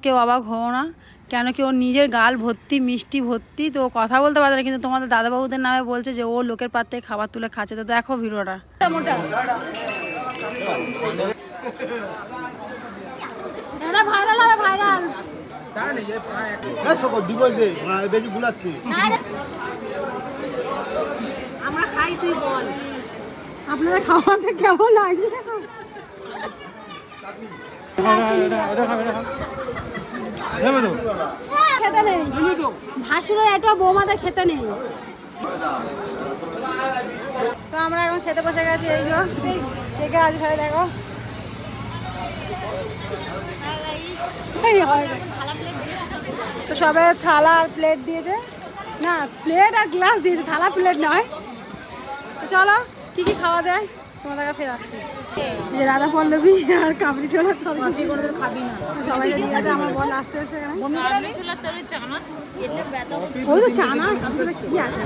কেউ অবাক হও না, কেন কি ওর নিজের গাল ভর্তি মিষ্টি ভর্তি, তো ও কথা বলতে পারে না, কিন্তু তোমাদের দাদাবাবুদের নামে বলছে যে ও লোকের পাত থেকে খাবার তুলে খাচ্ছে। তো দেখো ভিডিওটা। ভাইরাল হবে, ভাইরাল। আমরা খাই, তুই বল আপনাদের খাওয়াটা কেমন লাগছে? খেতে নেই ভাসুরের একটা বৌমাদের খেতে নেই। তো আমরা এখন খেতে বসে গেছি। এই যে কে আজ সবাই দেখো, তো সবে থালা আর প্লেট দিয়েছে, না প্লেট আর গ্লাস দিয়েছে, থালা প্লেট নয়। তো চলো কি কি খাওয়া দেয় তোমাদের কাছে ফের আসছি। যে রাধা পল্লবী আর কাবলি ছোলা তরকারি করে খাবি না সবাই ঠিক আছে। আমার বল লাস্টে এসে ওই তো চানা কি আছে